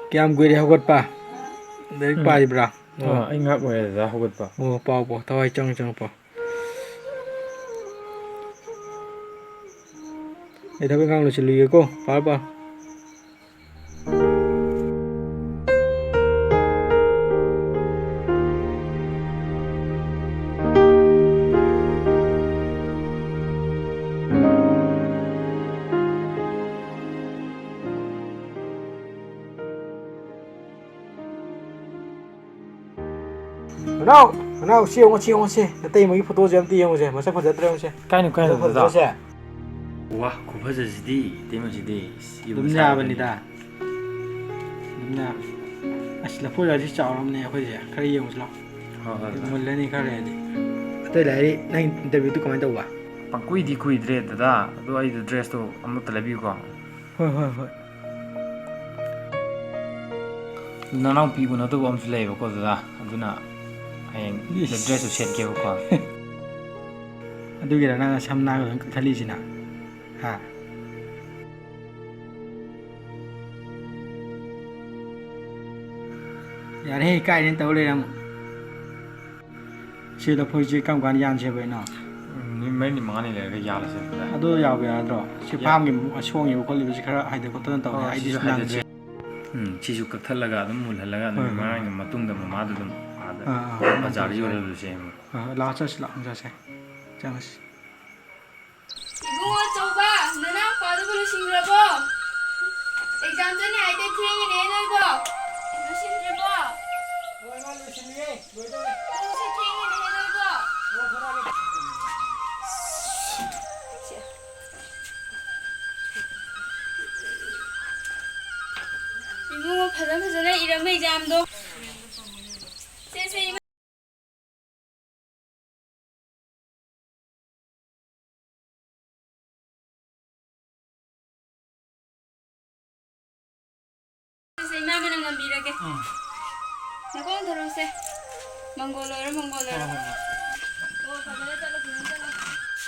ꯀꯌꯥꯝ ꯀꯨꯏꯔꯦ ꯍꯧꯒꯠꯄ ꯂꯥꯏꯔꯤꯛ ꯄꯥꯔꯤꯕ꯭ꯔꯥ ꯑꯩ ꯉꯥꯏꯍꯥꯛ ꯑꯣꯏꯔꯦꯗ ꯍꯧꯒꯠꯄ ꯑꯣ ꯄꯥꯎ ꯄꯥꯎ ꯊꯋꯥꯏ ꯆꯪ ꯄꯥꯎ ꯑꯩ ꯊꯕꯛ ꯏꯪꯈꯥꯡ ꯂꯣꯏꯁꯤꯜꯂꯨꯒꯦꯀꯣ ꯄꯥꯔꯣ ꯄꯥꯔꯣ ꯃꯅꯥꯎ ꯁꯤ ꯌꯦꯡꯉꯣ ꯅꯇꯩꯃꯒꯤ ꯐꯣꯇꯣꯁꯦ ꯑꯝꯇ ꯌꯦꯡꯉꯨꯁꯦ ꯃꯁꯛ ꯐꯖꯗ꯭ꯔꯦ ꯌꯦꯡꯉꯨꯁꯦ ꯀꯥꯏꯅꯣ ꯃꯁꯛ ꯐꯖꯗ꯭ꯔꯣꯁꯦ ꯋꯥ ꯈꯨꯐꯖꯁꯤꯗꯤ ꯏꯇꯩꯃꯁꯤꯗꯤ ꯑꯗꯨꯝ ꯌꯥꯕꯅꯤꯗ ꯑꯗꯨꯝ ꯌꯥꯕꯅꯤ ꯑꯁ ꯂꯐꯣꯏꯒꯁꯤ ꯆꯥꯎꯔꯝꯅꯦ ꯑꯩꯈꯣꯏꯁꯦ ꯈꯔ ꯌꯦꯡꯉꯨꯁꯤ ꯂꯥꯛꯑꯣ ꯃꯨꯜꯂꯅꯤ ꯈꯔ ꯂꯩꯔꯗꯤ ꯑꯇꯩ ꯂꯥꯏꯔꯤ ꯅꯪ ꯏꯟꯇꯔꯚꯤꯌꯨꯗꯨ ꯀꯃꯥꯏꯅ ꯇꯧꯕ ꯄꯪꯀꯨꯏꯗꯤ ꯀꯨꯏꯗ꯭ꯔꯦ ꯗꯗꯥ ꯑꯗꯣ ꯑꯩꯗꯣ ꯗ꯭ꯔꯦꯁꯇꯣ ꯑꯃꯠꯇ ꯂꯩꯕꯤꯌꯨꯀꯣ ꯍꯣꯏ ꯅꯅꯥꯎꯄꯤ ꯎꯅꯗꯧꯕ ꯑꯃꯁꯨ ꯂꯩꯌꯦꯕꯀꯣ ꯗꯗꯥ ꯑꯗꯨꯅ ꯍꯌꯦꯡ ꯗ꯭ꯔꯦꯁꯇꯨ ꯁꯦꯠꯀꯦꯕꯀꯣ ꯑꯗꯨꯒꯤꯔ ꯅꯪꯅ ꯁꯝ ꯅꯥꯒ ꯂꯣꯏ ꯀꯛꯊꯠꯂꯤꯁꯤꯅ ꯍꯥ ꯌꯥꯔꯦꯍꯦ ꯏꯀꯥꯏꯅꯦꯅ ꯇꯧ ꯂꯩꯔꯝꯃꯨ ꯁꯤ ꯂꯐꯣꯏꯁꯤ ꯀꯔꯝ ꯀꯥꯟꯗ ꯌꯥꯟꯁꯦꯕ ꯑꯩꯅꯣ ꯅꯨꯃꯤꯠ ꯃꯔꯤꯅꯤ ꯃꯉꯥꯅꯤ ꯂꯩꯔꯒ ꯌꯥꯜꯂꯁꯦ ꯗꯗꯥ ꯑꯗꯨ ꯌꯥꯕ ꯌꯥꯗ꯭ꯔꯣ ꯁꯤ ꯐꯥꯝꯒꯤ ꯁꯣꯡꯉꯤꯕ ꯈꯣꯠꯂꯤꯕꯁꯤ ꯈꯔ ꯍꯩꯗ ꯈꯣꯠꯇꯅ ꯇꯧꯅꯤ ꯑꯩꯗꯤ ꯁꯤꯁꯨ ꯅꯪꯗ꯭ꯔꯦ ꯁꯤꯁꯨ ꯀꯛꯊꯠꯂꯒ ꯑꯗꯨꯝ ꯃꯨꯜꯍꯜꯂꯒ ꯍꯣꯏ ꯅꯨꯃꯤꯠ ꯍꯣꯏ ꯃꯉꯥꯅꯤ ꯃꯇꯨꯡꯗ ꯃꯃꯥꯗ ꯑꯗꯨꯝ ꯑꯥꯗ ꯑꯗꯨꯃꯥꯏꯅ ꯕꯖꯥꯔꯗ ꯇꯧꯔꯁꯨ ꯌꯥꯏ ꯌꯣꯜꯍꯜꯂꯨꯁꯦ ꯂꯥꯛꯑꯣ ꯆꯠꯁꯦ ꯆꯪꯉꯁꯤ 이붕어 쪼봐 누나 바둑으로 싱그러워 exam 전에 아이들 트레이닝 해놓고 루신들고 루시 트레이닝 해놓고 이붕어 파전에 이러면 exam도 쎄쎄 이마만 남비라게 나고 들어오세 몽골어로 오 가만히 잘라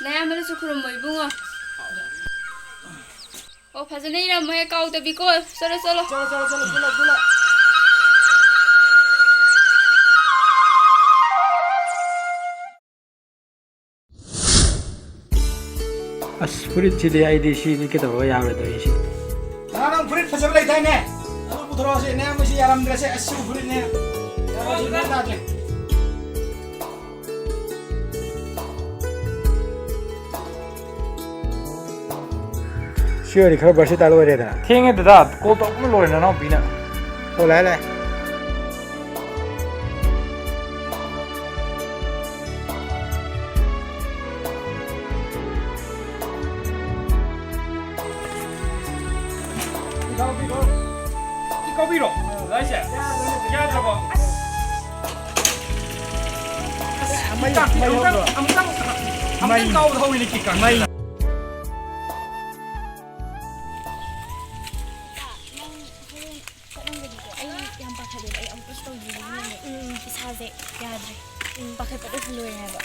내 아무래도 그런 뭐 이붕어 파전에 이런 뭐에 까우다 비고 썰어 ꯑꯁ ꯐꯨꯔꯤꯠꯁꯤꯗꯤ ꯑꯩꯗꯤ ꯁꯤꯗꯤ ꯀꯩꯗꯧꯔꯒ ꯌꯥꯔꯣꯏꯗꯣꯏ ꯁꯤ ꯅꯪ ꯐꯨꯔꯤꯠ ꯐꯖꯕ ꯂꯩꯗꯥꯏꯅꯦ ꯑꯗꯨ ꯄꯨꯊꯣꯔꯛꯑꯣꯁꯤ ꯅꯌꯥꯝꯕꯁꯤ ꯌꯥꯔꯝꯗ꯭ꯔꯁꯦ ꯑꯁꯤꯕꯨ ꯐꯨꯔꯤꯠꯅꯦ ꯇꯥꯗ꯭ꯔꯦ ꯁꯤ ꯑꯣꯏꯔꯗꯤ ꯈꯔ ꯚꯔꯁꯤꯇꯥꯏꯜ ꯑꯣꯏꯔꯦꯗꯅ ꯊꯦꯡꯉꯦ ꯗꯗꯥ ꯀꯣꯜ ꯇꯧꯕ ꯂꯣꯏꯔꯦ ꯅꯅꯥꯎꯄꯤꯅ ꯑꯣ ꯂꯥꯛꯑꯦ ꯀꯧꯕꯤꯔꯣ ꯗꯗꯥꯏꯁꯦ ꯌꯥꯗ꯭ꯔꯕꯣ ꯑꯃꯨꯛꯇꯪ ꯀꯥꯎꯕ ꯍꯧꯋꯤꯅꯦ ꯀꯤꯛꯀ ꯌꯥꯝ ꯄꯥꯈꯠꯂꯦꯕ ꯑꯩ ꯑꯃꯨꯛꯀꯁꯨ ꯇꯧꯈꯤꯕꯒꯤꯅꯦ ꯏꯁꯥꯁꯦ ꯌꯥꯗ꯭ꯔꯦ ꯄꯥꯈꯠꯄꯗꯁꯨ ꯂꯣꯏꯔꯦ ꯍꯥꯏꯕ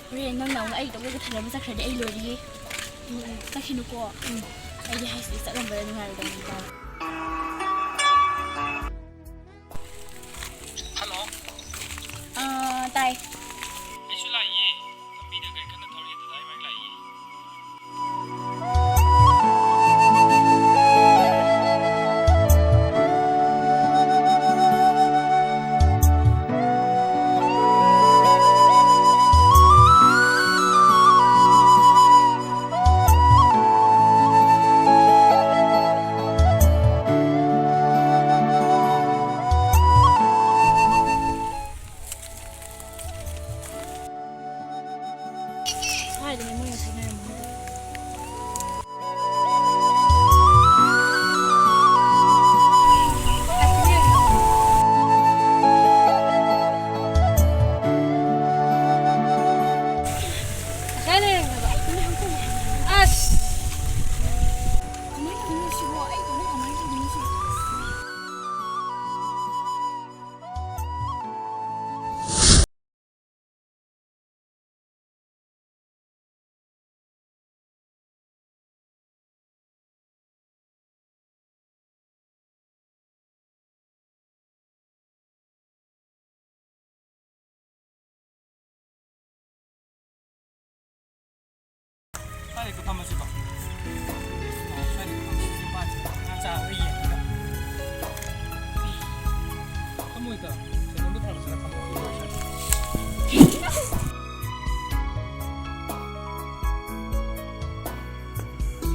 ꯍꯣꯔꯦꯟ ꯅꯪꯅ ꯑꯃꯨꯛ ꯑꯩ ꯇꯧꯔꯒ ꯊꯜꯂꯝꯕ ꯆꯠꯈ꯭ꯔꯗꯤ ꯑꯩ ꯂꯣꯏꯔꯤꯌꯦ ꯆꯠꯈꯤꯅꯨꯀꯣ ꯑꯩꯗꯤ ꯍꯥꯏꯁꯤꯗꯤ ꯆꯠꯂꯝꯕꯗ ꯅꯨꯡꯉꯥꯏꯔꯣꯏꯗꯕꯅꯤꯀꯣ ꯍꯜꯂꯣ ꯇꯥꯏ ꯑꯩꯁꯨ ꯂꯥꯛꯏꯌꯦ ꯂꯝꯕꯤꯗ ꯀꯩ ꯀꯟꯅ ꯊꯧꯔꯤ ꯗꯗꯥ ꯏꯕꯥꯏ ꯂꯥꯛꯏꯌꯦ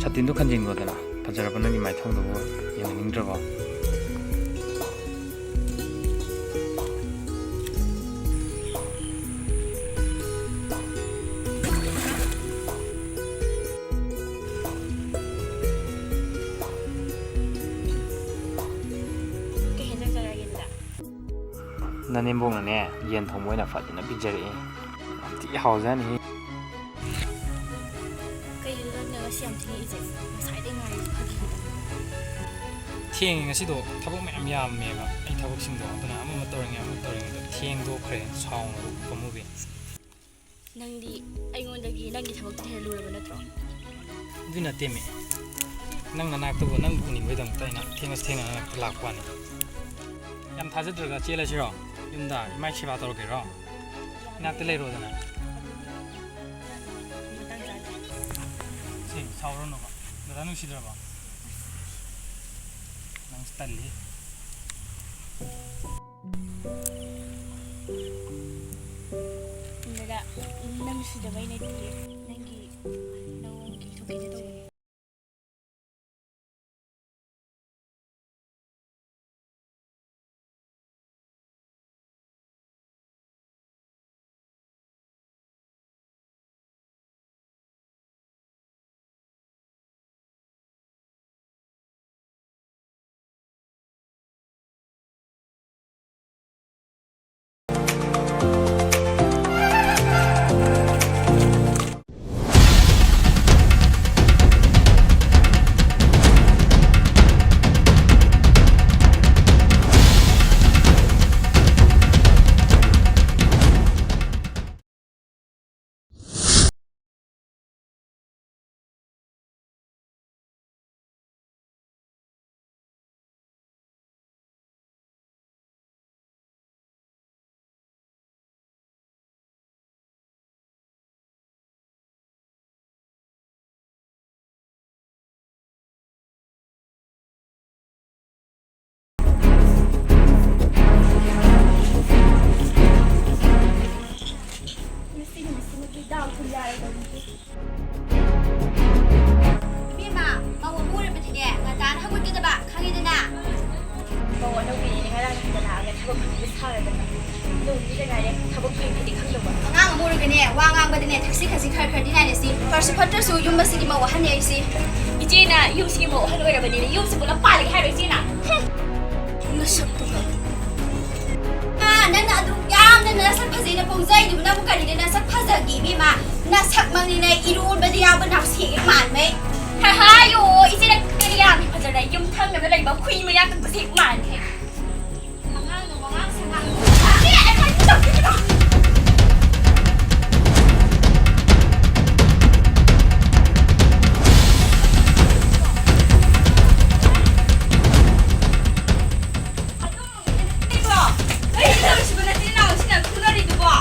사틴도 간진 거잖아. 바자라바 너기 많이 통도고 얘는 힘들어. 나네 봉나네 옌 통모이나 파지나 비저리 티 하우자니 그이도 내가 시험 팅이 이제 사이딩 하이 하기 팅 ngasi도 tabuk mem yam meba ai tabuk singdo aduna amama toring 팅 do khre chaung pamubi 낭디 아이곤다기 낭기 타복 테 루르바 나트로 duna teme nang nanak to nang buni wedam taina thengas thenga lakwani yam thajadra chela siro yumda imai chiba torokero nak te leiro dana si sauro no ba danu sidra ba nang stalli 내가 낭 수저 바이네 낭기 너기 토끼도 이마 마고 뭐를 betine ngatan hagut ke ba khangidana 뭐 너기 내가 나한테 나가게 타복 그 사야 된다 너 이제 가래 타복 그 칸도 봐 angang morugne wangang badine taxi khasi khar khar dinane si first photo su yum masigi ma wahane si 이제나 용식이 뭐 하는 거라 버리네 용식 몰라 빨리 하러 이제나 nasakto nana adu yamna nasak phazina pongzai du na bukari na sak phazagi mi ma nasak mangni na irul badi ya ban hapsi man me 하하요 이제나 그리야 미파잖아 용탕 내가 이거 쿠이면 약간 그새 많게 angang no wangang sangang 아니 아니 좀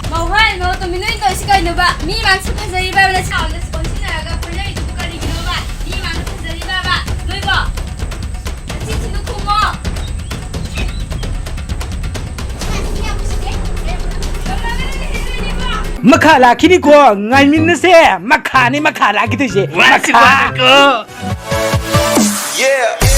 mauhan no to minui to sikai no ba mi mang su phazari ba na chaw na sponsina ga phazari du bukari no ba mi mang phazari ba noi ba chi chi no kumo makhala kini ko ngai min na se makha ni makhala ki to je makha Yeah.